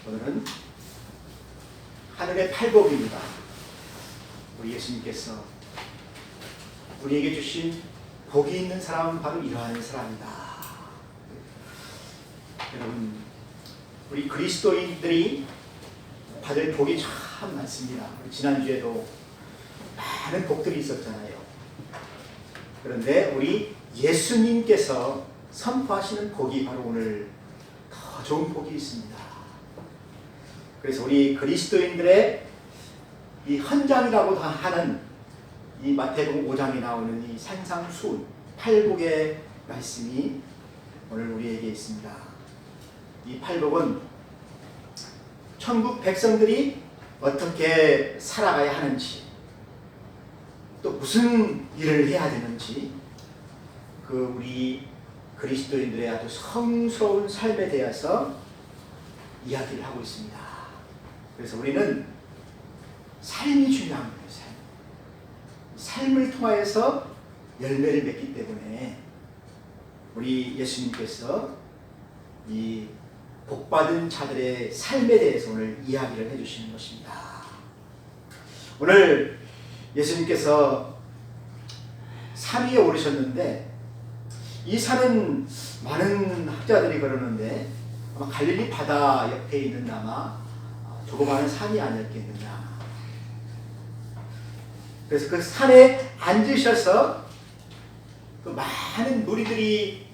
오늘은 하늘의 팔복입니다. 우리 예수님께서 우리에게 주신 복이 있는 사람은 바로 이러한 사람이다. 여러분, 우리 그리스도인들이 받을 복이 참 많습니다. 지난주에도 많은 복들이 있었잖아요. 그런데 우리 예수님께서 선포하시는 복이 바로 오늘 더 좋은 복이 있습니다. 그래서 우리 그리스도인들의 이 헌장이라고 하는 이 마태복음 5장에 나오는 이 산상수훈 팔복의 말씀이 오늘 우리에게 있습니다. 이 팔복은 천국 백성들이 어떻게 살아가야 하는지, 또 무슨 일을 해야 되는지, 그 우리 그리스도인들의 아주 성스러운 삶에 대해서 이야기를 하고 있습니다. 그래서 우리는 삶이 중요한 거예요. 삶을 통하여서 열매를 맺기 때문에 우리 예수님께서 이 복받은 자들의 삶에 대해서 오늘 이야기를 해주시는 것입니다. 오늘 예수님께서 산 위에 오르셨는데, 이 산은 많은 학자들이 그러는데 아마 갈릴리 바다 옆에 있는 아마 조그마한 산이 아니었겠느냐. 그래서 그 산에 앉으셔서 그 많은 무리들이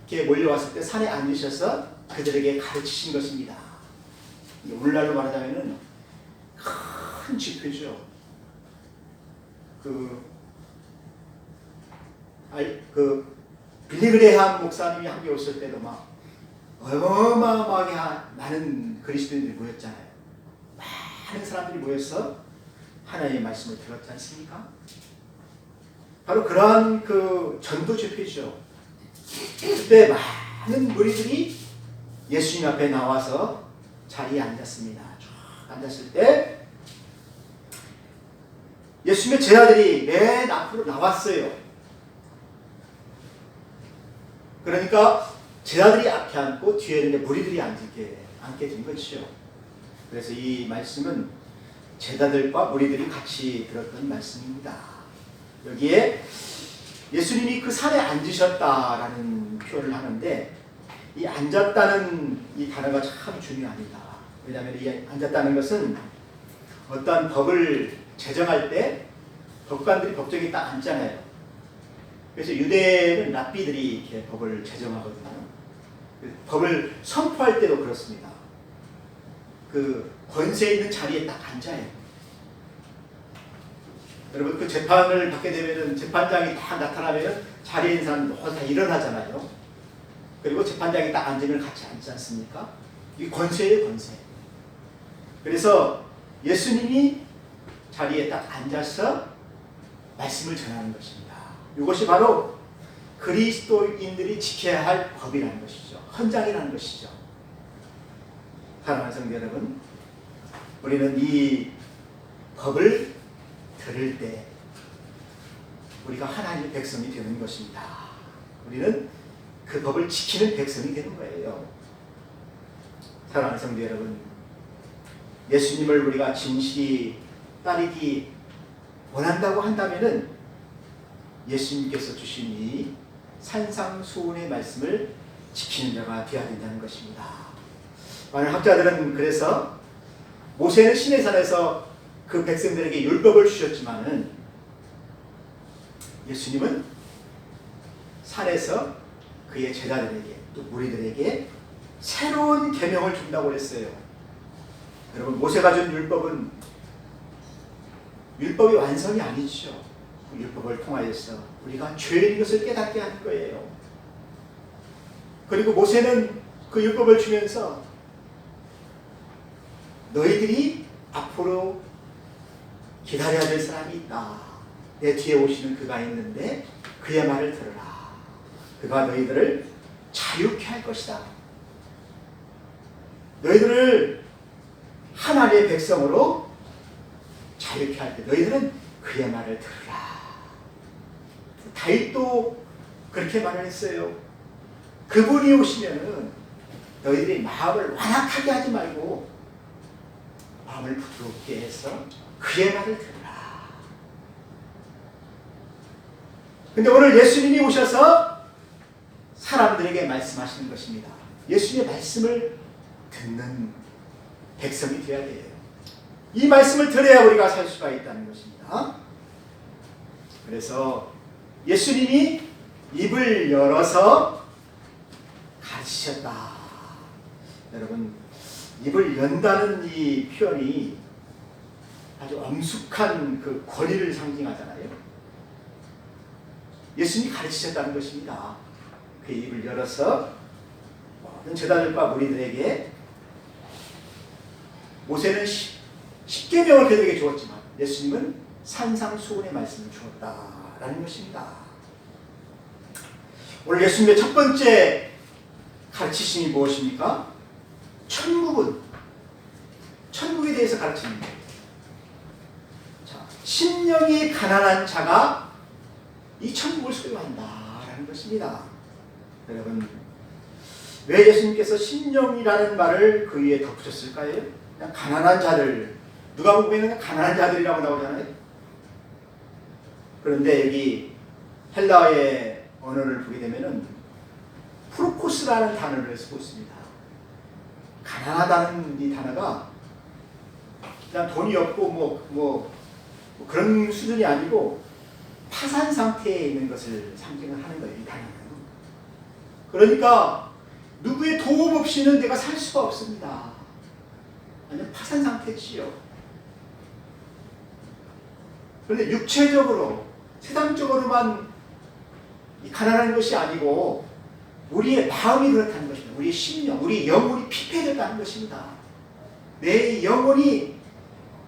이렇게 몰려왔을 때 산에 앉으셔서 그들에게 가르치신 것입니다. 오늘날로 말하자면은 큰 집회죠. 빌리그레함 목사님이 함께 오실 때도 막 어마어마하게 많은 그리스도인들이 모였잖아요. 많은 사람들이 모여서 하나님의 말씀을 들었지 않습니까? 바로 그러한 그 전도 집회죠. 그때 많은 무리들이 예수님 앞에 나와서 자리에 앉았습니다. 쭉 앉았을 때 예수님의 제자들이 맨 앞으로 나왔어요. 그러니까 제자들이 앞에 앉고 뒤에는 무리들이 앉게 된 것이죠. 그래서 이 말씀은 제자들과 무리들이 같이 들었던 말씀입니다. 여기에 예수님이 그 산에 앉으셨다라는 표현을 하는데, 이 앉았다는 이 단어가 참 중요합니다. 왜냐하면 이 앉았다는 것은 어떤 법을 제정할 때 법관들이 법정에 딱 앉잖아요. 그래서 유대는 랍비들이 이렇게 법을 제정하거든요. 법을 선포할 때도 그렇습니다. 그 권세 있는 자리에 딱 앉아요. 여러분, 그 재판을 받게 되면은 재판장이 딱 나타나면은 자리에 있는 사람들 다 일어나잖아요. 그리고 재판장이 딱 앉으면 같이 앉지 않습니까? 이게 권세예요, 권세. 그래서 예수님이 자리에 딱 앉아서 말씀을 전하는 것입니다. 이것이 바로 그리스도인들이 지켜야 할 법이라는 것이죠. 헌장이라는 것이죠. 사랑하는 성도 여러분, 우리는 이 법을 들을 때 우리가 하나님의 백성이 되는 것입니다. 우리는 그 법을 지키는 백성이 되는 거예요. 사랑하는 성도 여러분, 예수님을 우리가 진실이 따르기 원한다고 한다면은 예수님께서 주신 이 산상수훈의 말씀을 지키는 자가 되어야 된다는 것입니다. 많은 학자들은 그래서 모세는 시내산에서 그 백성들에게 율법을 주셨지만은 예수님은 산에서 그의 제자들에게 또 무리들에게 새로운 계명을 준다고 했어요. 여러분, 모세가 준 율법은 율법이 완성이 아니죠. 그 율법을 통하여서 우리가 죄인 것을 깨닫게 할 거예요. 그리고 모세는 그 율법을 주면서 너희들이 앞으로 기다려야 될 사람이 있다. 내 뒤에 오시는 그가 있는데 그의 말을 들으라. 그가 너희들을 자유케 할 것이다. 너희들을 하나님의 백성으로 자유케 할 때 너희들은 그의 말을 들으라. 다윗도 그렇게 말을 했어요. 그분이 오시면은 너희들이 마음을 완악하게 하지 말고 마음을 부드럽게 해서 그의 말을 들으라. 근데 오늘 예수님이 오셔서 사람들에게 말씀하시는 것입니다. 예수님의 말씀을 듣는 백성이 되어야 돼요. 이 말씀을 들어야 우리가 살 수가 있다는 것입니다. 그래서 예수님이 입을 열어서 가르치셨다. 여러분, 입을 연다는 이 표현이 아주 엄숙한 그 권위를 상징하잖아요. 예수님이 가르치셨다는 것입니다. 그 입을 열어서 모든 제자들과 무리들에게, 모세는 십계명을 그들에게 주었지만 예수님은 산상수훈의 말씀을 주었다라는 것입니다. 오늘 예수님의 첫 번째 가르치심이 무엇입니까? 천국에 대해서 가르치는 거예요. 자, 심령이 가난한 자가 이 천국을 소유한다라는 것입니다. 여러분, 왜 예수님께서 심령이라는 말을 그 위에 덧붙였을까요? 그냥 가난한 자들, 누가복음에는 가난한 자들이라고 나오잖아요. 그런데 여기 헬라어의 언어를 보게 되면은 프로코스라는 단어를 쓰고 있습니다. 가난하다는 이 단어가 그냥 돈이 없고 뭐 그런 수준이 아니고 파산 상태에 있는 것을 상징을 하는 거예요, 이 단어는. 그러니까 누구의 도움 없이는 내가 살 수가 없습니다. 완전 파산 상태지요. 그런데 육체적으로, 세상적으로만 이 가난한 것이 아니고 우리의 마음이 그렇다는 것입니다. 우리의 심령, 우리의 영혼이 피폐해졌다는 것입니다. 내 영혼이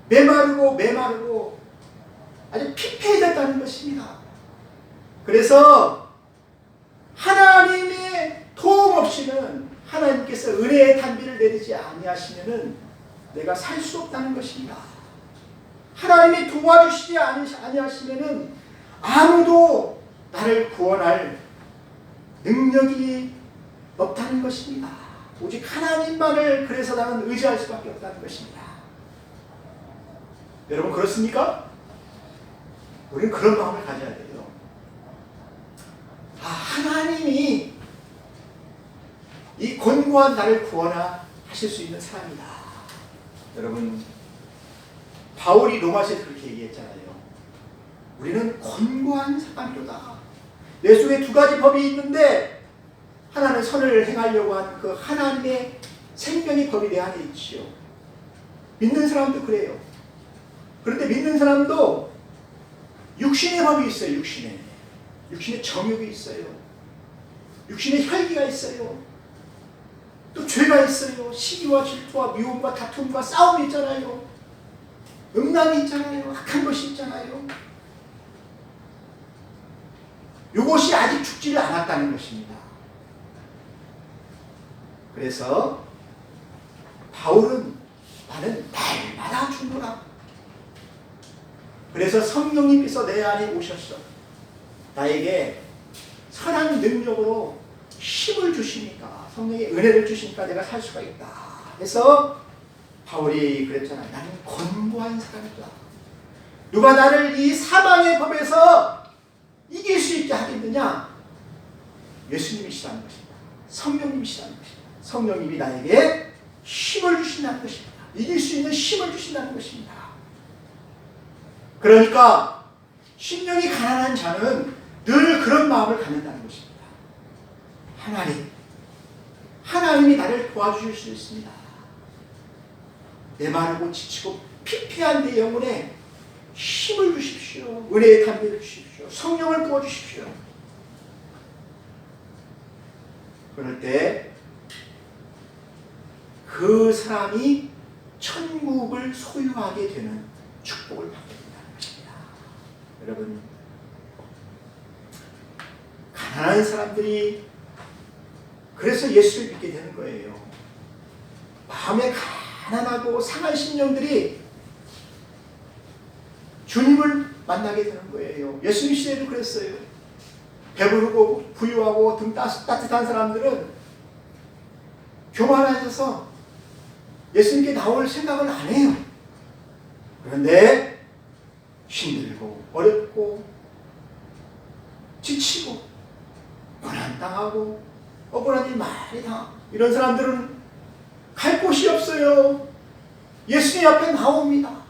메마르고 아주 피폐해졌다는 것입니다. 그래서 하나님의 도움 없이는, 하나님께서 은혜의 단비를 내리지 아니하시면은 내가 살 수 없다는 것입니다. 하나님이 도와주시지 아니하시면은 아무도 나를 구원할 능력이 없다는 것입니다. 오직 하나님만을 그래서 나는 의지할 수밖에 없다는 것입니다. 여러분, 그렇습니까? 우리는 그런 마음을 가져야 돼요. 하나님이 이 곤고한 나를 구원하실 수 있는 사람이다. 여러분, 바울이 로마서에 그렇게 얘기했잖아요. 우리는 곤고한 사람이로다. 내 속에 두 가지 법이 있는데 하나는 선을 행하려고 하는 그 하나님의 생명의 법이 내 안에 있지요. 믿는 사람도 그래요. 그런데 믿는 사람도 육신의 법이 있어요. 육신의 정욕이 있어요. 육신의 혈기가 있어요. 또 죄가 있어요. 시기와 질투와 미움과 다툼과 싸움이 있잖아요. 음란이 있잖아요. 악한 것이 있잖아요. 이것이 아직 죽지를 않았다는 것입니다. 그래서 바울은 나는 날마다 죽노라. 그래서 성령님께서 내 안에 오셨어. 나에게 선한 능력으로 힘을 주시니까, 성령의 은혜를 주시니까 내가 살 수가 있다. 그래서 바울이 그랬잖아요. 나는 곤고한 사람이다. 누가 나를 이 사망의 법에서 이길 수 있게 하겠느냐? 예수님이시라는 것입니다. 성령님이시라는 것입니다. 성령님이 나에게 힘을 주신다는 것입니다. 이길 수 있는 힘을 주신다는 것입니다. 그러니까 심령이 가난한 자는 늘 그런 마음을 갖는다는 것입니다. 하나님이 나를 도와주실 수 있습니다. 메마르고 지치고 피폐한 내 영혼에 힘을 주십시오. 은혜의 담비를 주십시오. 성령을 부어주십시오. 그럴 때 그 사람이 천국을 소유하게 되는 축복을 받게 된다는 것입니다. 여러분, 가난한 사람들이 그래서 예수를 믿게 되는 거예요. 마음에 가난하고 상한 심령들이 주님을 만나게 되는 거예요. 예수님 시대도 그랬어요. 배부르고 부유하고 등 따뜻한 사람들은 교만해져서 예수님께 나올 생각을 안 해요. 그런데 힘들고 어렵고 지치고 고난당하고 억울한 일 많이 당하고 이런 사람들은 갈 곳이 없어요. 예수님 앞에 나옵니다.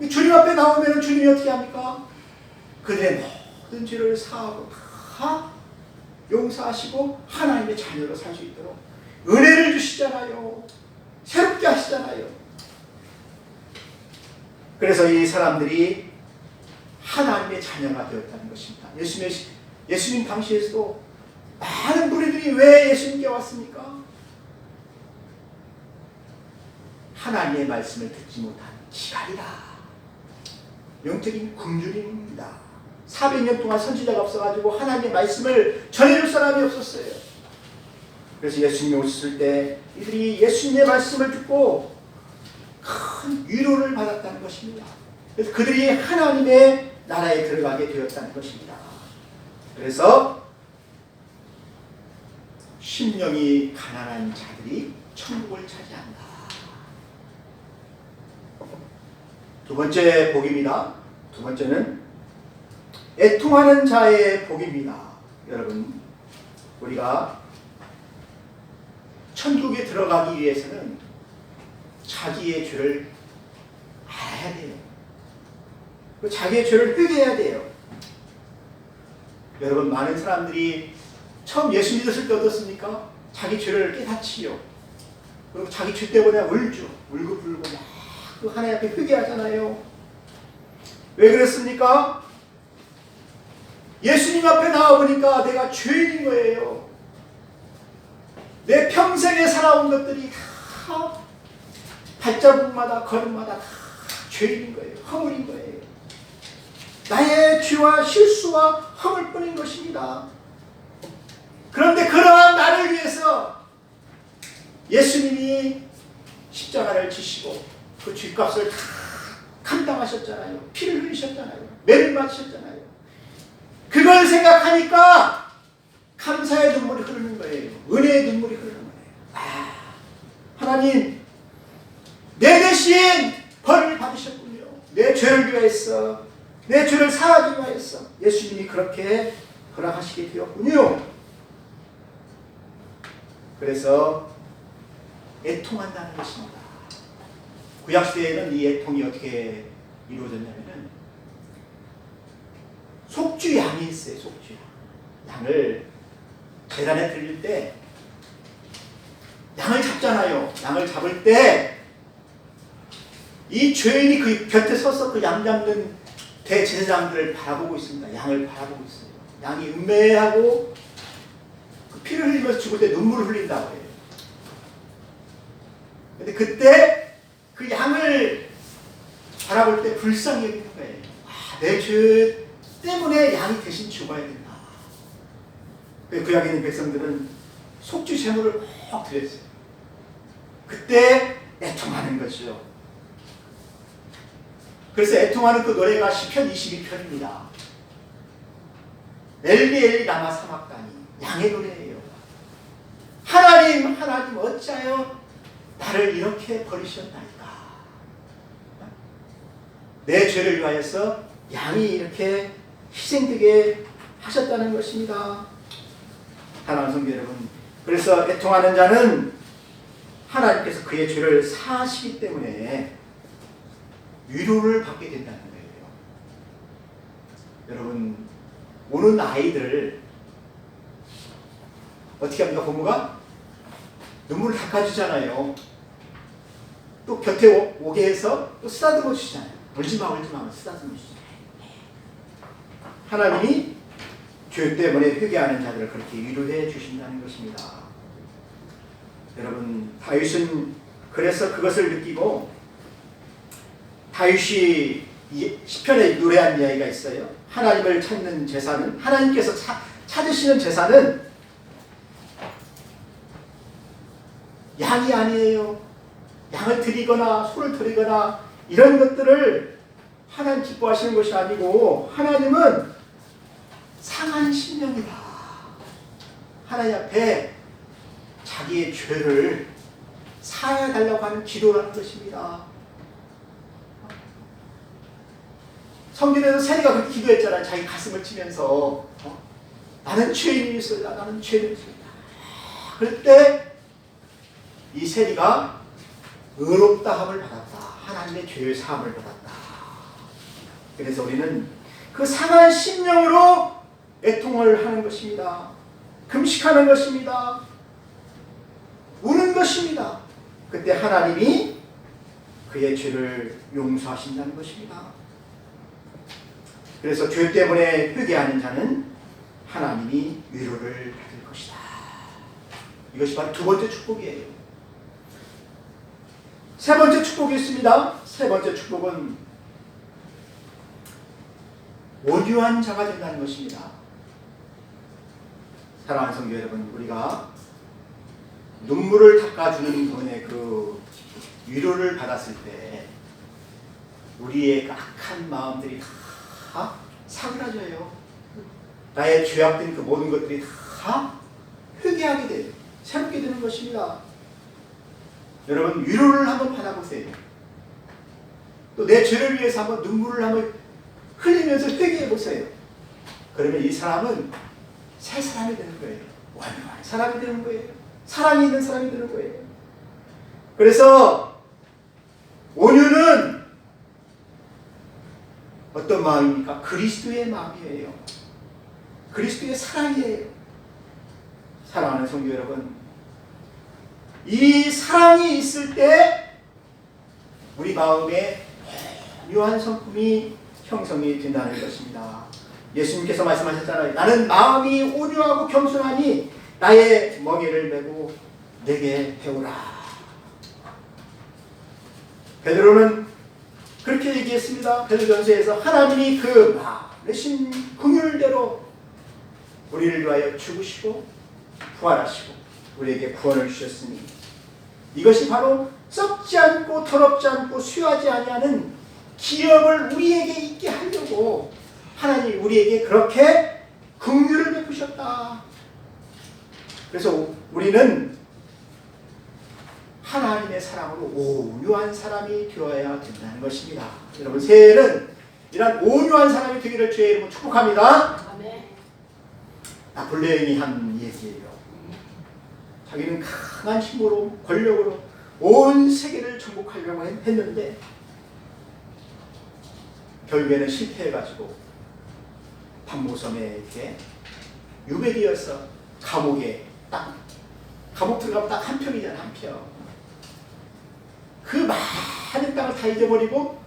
주님 앞에 나오면 주님이 어떻게 합니까? 그들의 모든 죄를 사하고 다 용서하시고 하나님의 자녀로 살 수 있도록 은혜를 주시잖아요. 새롭게 하시잖아요. 그래서 이 사람들이 하나님의 자녀가 되었다는 것입니다. 예수님 당시에서도 많은 무리들이 왜 예수님께 왔습니까? 하나님의 말씀을 듣지 못한 지갈이다. 영적인 굶주림입니다. 400년 동안 선지자가 없어가지고 하나님의 말씀을 전해줄 사람이 없었어요. 그래서 예수님이 오셨을 때 이들이 예수님의 말씀을 듣고 큰 위로를 받았다는 것입니다. 그래서 그들이 하나님의 나라에 들어가게 되었다는 것입니다. 그래서 심령이 가난한 자들이 천국을 차지한다. 두 번째 복입니다. 두 번째는 애통하는 자의 복입니다. 여러분, 우리가 천국에 들어가기 위해서는 자기의 죄를 알아야 돼요. 자기의 죄를 회개해야 돼요. 여러분, 많은 사람들이 처음 예수 믿었을 때 어떻습니까? 자기 죄를 깨닫지요. 그리고 자기 죄 때문에 울죠. 울고불고 막 그 하나님 앞에 회개하잖아요. 왜 그랬습니까? 예수님 앞에 나와보니까 내가 죄인인 거예요. 내 평생에 살아온 것들이 다 발자국마다 걸음마다 다 죄인인 거예요. 허물인 거예요. 나의 죄와 실수와 허물뿐인 것입니다. 그런데 그러한 나를 위해서 예수님이 십자가를 지시고 그 죗값을 다 감당하셨잖아요. 피를 흘리셨잖아요. 매를 맞으셨잖아요. 그걸 생각하니까 감사의 눈물이 흐르는 거예요. 은혜의 눈물이 흐르는 거예요. 하나님, 내 대신 벌을 받으셨군요. 내 죄를 위하여서, 내 죄를 사하기 위하여서 예수님이 그렇게 허락하시게 되었군요. 그래서 애통한다는 것입니다. 구약시대에는 이 애통이 어떻게 이루어졌냐면은 속주 양이 있어요. 속주 양. 양을 제단에 드릴 때 양을 잡잖아요. 양을 잡을 때 이 죄인이 그 곁에 서서 그 양 잡는 대제사장들을 바라보고 있습니다. 양을 바라보고 있어요. 양이 음매하고 그 피를 흘리면서 죽을 때 눈물을 흘린다고 해요. 근데 그때 그 양을 바라볼 때 불쌍히 여기는 거예요. 내 죄 때문에 양이 대신 죽어야 된다. 그 구약에 있는 백성들은 속죄 제물을 꼭 드렸어요. 그때 애통하는 것이죠. 그래서 애통하는 그 노래가 시편 22편입니다. 엘리 엘리 라마 사막다니, 양의 노래예요. 하나님 하나님 어찌하여 나를 이렇게 버리셨나이까. 내 죄를 위하여서 양이 이렇게 희생되게 하셨다는 것입니다. 사랑하는 성도 여러분, 그래서 애통하는 자는 하나님께서 그의 죄를 사하시기 때문에 위로를 받게 된다는 거예요. 여러분, 오는 아이들 어떻게 합니까? 부모가 눈물을 닦아주잖아요. 또 곁에 오게 해서 또 쓰다듬어 주시잖아요. 울지마 울지마 쓰다듬어 주시잖아요. 하나님이 죄 때문에 회개하는 자들을 그렇게 위로해 주신다는 것입니다. 여러분, 다윗은 그래서 그것을 느끼고 다윗이 시편에 노래한 이야기가 있어요. 하나님을 찾는 제사는, 하나님께서 찾으시는 제사는 양이 아니에요. 양을 드리거나 소를 드리거나 이런 것들을 하나님 기뻐하시는 것이 아니고 하나님은 상한 심령이다. 하나님 앞에 자기의 죄를 사하여 달라고 하는 기도라는 것입니다. 성경에서 세리가 그렇게 기도했잖아요. 자기 가슴을 치면서 나는 죄인이었다. 나는 죄인이었다. 그럴 때 이 세리가 의롭다함을 받았다. 하나님의 죄의 사함을 받았다. 그래서 우리는 그 상한 심령으로 애통을 하는 것입니다. 금식하는 것입니다. 우는 것입니다. 그때 하나님이 그의 죄를 용서하신다는 것입니다. 그래서 죄 때문에 회개하는 자는 하나님이 위로를 받을 것이다. 이것이 바로 두 번째 축복이에요. 세 번째 축복이 있습니다. 세 번째 축복은 온유한 자가 된다는 것입니다. 사랑하는 성도 여러분, 우리가 눈물을 닦아주는 분의 그 위로를 받았을 때 우리의 악한 마음들이 다 사그라져요. 나의 죄악된 그 모든 것들이 다 회개하게 돼요. 새롭게 되는 것입니다. 여러분, 위로를 한번 받아보세요. 또 내 죄를 위해서 한번 눈물을 한번 흘리면서 회개해 보세요. 그러면 이 사람은 새 사람이 되는 거예요. 완전한 사람이 되는 거예요. 사랑이 있는 사람이 되는 거예요. 그래서 온유는 어떤 마음입니까? 그리스도의 마음이에요. 그리스도의 사랑이에요. 사랑하는 성도 여러분, 이 사랑이 있을 때 우리 마음에 묘한 성품이 형성이 된다는 것입니다. 예수님께서 말씀하셨잖아요. 나는 마음이 온유하고 겸손하니 나의 멍에를 메고 내게 배우라. 베드로는 그렇게 얘기했습니다. 베드로전서에서 하나님이 그 많으신 긍휼대로 우리를 위하여 죽으시고 부활하시고 우리에게 구원을 주셨으니 이것이 바로 썩지 않고 더럽지 않고 수여하지 아니하는 기업을 우리에게 있게 하려고 하나님이 우리에게 그렇게 긍휼을 베푸셨다. 그래서 우리는 하나님의 사랑으로 온유한 사람이 되어야 된다는 것입니다. 여러분, 새해에는 이런 온유한 사람이 되기를 주의 이름으로 축복합니다. 나폴레옹이 한 얘기예요. 자기는 강한 힘으로 권력으로 온 세계를 정복하려고 했는데 결국에는 실패해가지고 박모섬에 이렇게 유배되어서 감옥에 감옥 들어가면 딱 한 평이잖아. 한 평. 그 많은 땅을 다 잊어버리고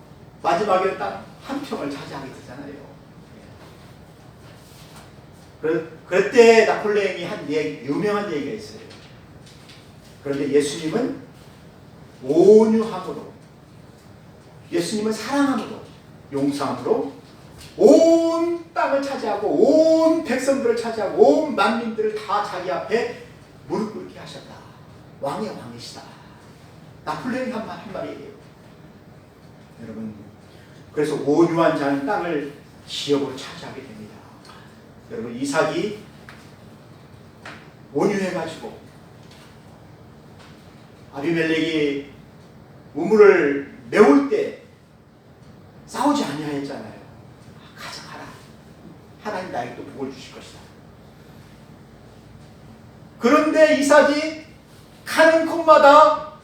마지막에는 딱 한 평을 차지하게 되잖아요. 그럴 때 나폴레옹이 한 유명한 얘기가 있어요. 그런데 예수님은 온유함으로, 예수님은 사랑함으로, 용서함으로 온 땅을 차지하고 온 백성들을 차지하고 온 만민들을 다 자기 앞에 무릎 꿇게 하셨다. 왕의 왕이시다. 나폴레옹이 한 말이에요. 여러분, 그래서 온유한 자는 땅을 기업으로 차지하게 됩니다. 여러분, 이삭이 온유해가지고 아비멜렉이 우물을 메울 때 싸우지 아니하였잖아요. 가져가라. 하나님 나에게 또 복을 주실 것이다. 그런데 이삭이 가는 곳마다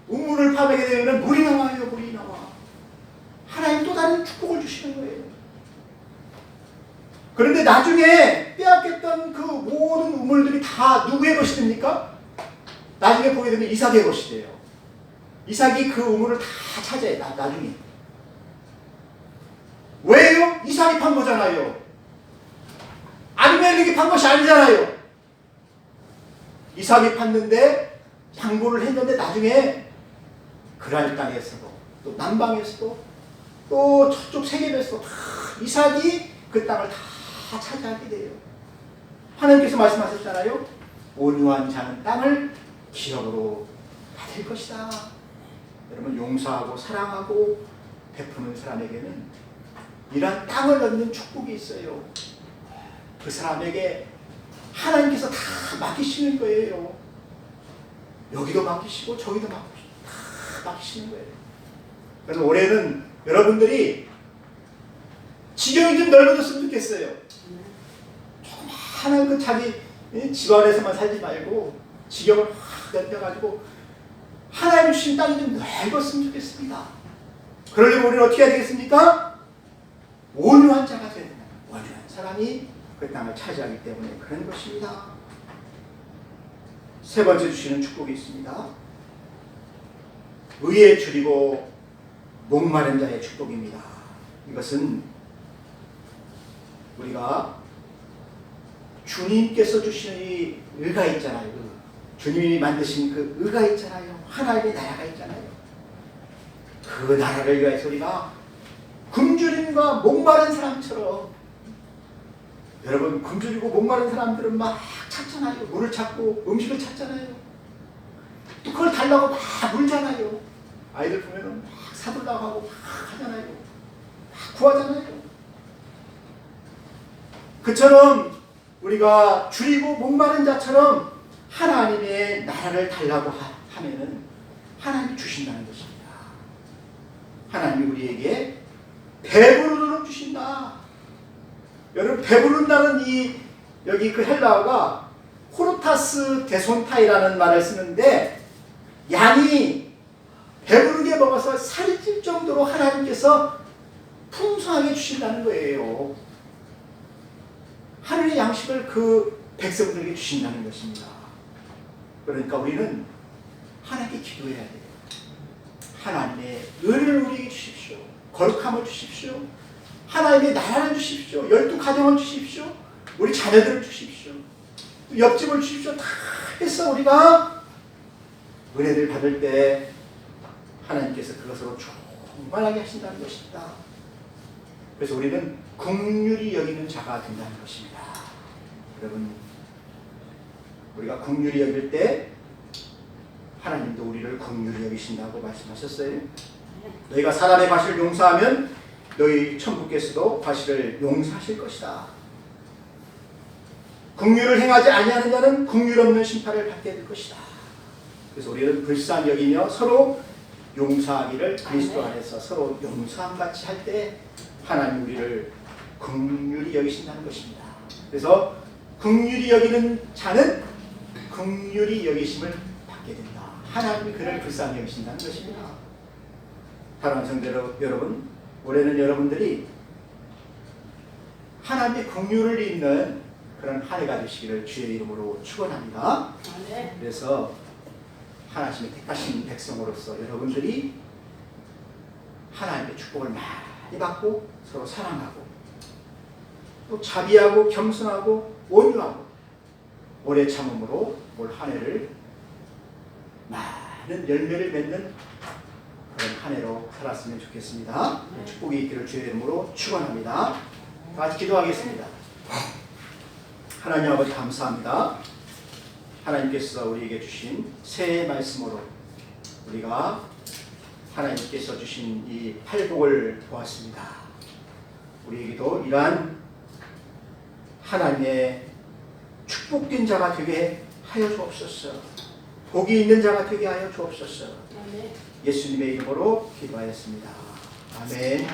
우물을 파매게 되면 물이 나와요. 물이 나와. 하나님 또 다른 축복을 주시는 거예요. 그런데 나중에 빼앗겼던 그 모든 우물들이 다 누구의 것이 됩니까? 나중에 보게 되면 이삭의 것이 돼요. 이삭이 그 우물을 다 차지해. 나중에. 왜요? 이삭이 판 거잖아요. 아비멜렉이 판 것이 아니잖아요. 이삭이 팠는데 방부를 했는데 나중에 그랄 땅에서도 또 남방에서도 또 저쪽 세계에서도 다 이삭이 그 땅을 다 차지하게 돼요. 하나님께서 말씀하셨잖아요. 온유한 자는 땅을 기업으로 받을 것이다. 여러분, 용서하고 사랑하고 베푸는 사람에게는 이러한 땅을 얻는 축복이 있어요. 그 사람에게 하나님께서 다 맡기시는 거예요. 여기도 맡기시고 저기도 다 맡기시는 거예요. 그래서 올해는 여러분들이 지경이 좀 넓어졌으면 좋겠어요. 조그마한 그 자기 집안에서만 살지 말고 지경을 확 넓혀가지고 하나님 주신 땅이 좀 넓었으면 좋겠습니다. 그러려면 우리는 어떻게 해야 되겠습니까? 온유한 자가 되어야 된다. 온유한 사람이 그 땅을 차지하기 때문에 그런 것입니다. 세 번째 주시는 축복이 있습니다. 의에 줄이고 목마른 자의 축복입니다. 이것은 우리가 주님께서 주시는 이 의가 있잖아요. 주님이 만드신 그 의가 있잖아요. 하나님의 나라가 있잖아요. 그 나라를 위해서 우리가 굶주림과 목마른 사람처럼, 여러분 굶주리고 목마른 사람들은 막 찾잖아요. 물을 찾고 음식을 찾잖아요. 또 그걸 달라고 막 물잖아요. 아이들 보면은 막 사달라고 하고 막 하잖아요. 막 구하잖아요. 그처럼 우리가 줄이고 목마른 자처럼 하나님의 나라를 달라고 하면은 하나님이 주신다는 것입니다. 하나님이 우리에게 배부르도록 주신다. 여러분 배부른다는 이 여기 그 헬라어가 호르타스 데손타이라는 말을 쓰는데, 양이 배부르게 먹어서 살이 찔 정도로 하나님께서 풍성하게 주신다는 거예요. 하늘의 양식을 그 백성들에게 주신다는 것입니다. 그러니까 우리는 하나님께 기도해야 돼요. 하나님의 은혜를 우리에게 주십시오. 거룩함을 주십시오. 하나님의 나라를 주십시오. 12가정을 주십시오. 우리 자녀들을 주십시오. 또 옆집을 주십시오. 다 해서 우리가 은혜를 받을 때 하나님께서 그것으로 충만하게 하신다는 것입니다. 그래서 우리는 긍휼히 여기는 자가 된다는 것입니다. 여러분, 우리가 긍휼히 여길 때 하나님도 우리를 긍휼히 여기신다고 말씀하셨어요. 너희가 사람의 과실을 용서하면 너희 천부께서도 과실을 용서하실 것이다. 긍휼을 행하지 아니하는 자는 긍휼 없는 심판을 받게 될 것이다. 그래서 우리는 불쌍히 여기며 서로 용서하기를 그리스도 안에서 서로 용서함 같이 할 때 하나님 우리를 긍휼히 여기신다는 것입니다. 그래서 긍휼히 여기는 자는 긍휼히 여기심을 받게 된다. 하나님이 그를 불쌍히 여기신다는 것입니다. 사랑하는 성도 여러분, 올해는 여러분들이 하나님의 긍휼을 입는 그런 한 해가 되시기를 주의 이름으로 축원합니다. 그래서 하나님의 택하신 백성으로서 여러분들이 하나님의 축복을 많이 받고 서로 사랑하고 또 자비하고 겸손하고 온유하고 오래 참음으로 올 한 해를 많은 열매를 맺는 그런 한 해로 살았으면 좋겠습니다. 축복이 있기를 주의 이름으로 축원합니다. 같이 기도하겠습니다. 하나님 아버지 감사합니다. 하나님께서 우리에게 주신 새해 말씀으로 우리가 하나님께서 주신 이 팔복을 보았습니다. 우리에게도 이러한 하나님의 축복된 자가 되게 하여 주옵소서. 복이 있는 자가 되게 하여 주옵소서. 예수님의 이름으로 기도하였습니다. 아멘.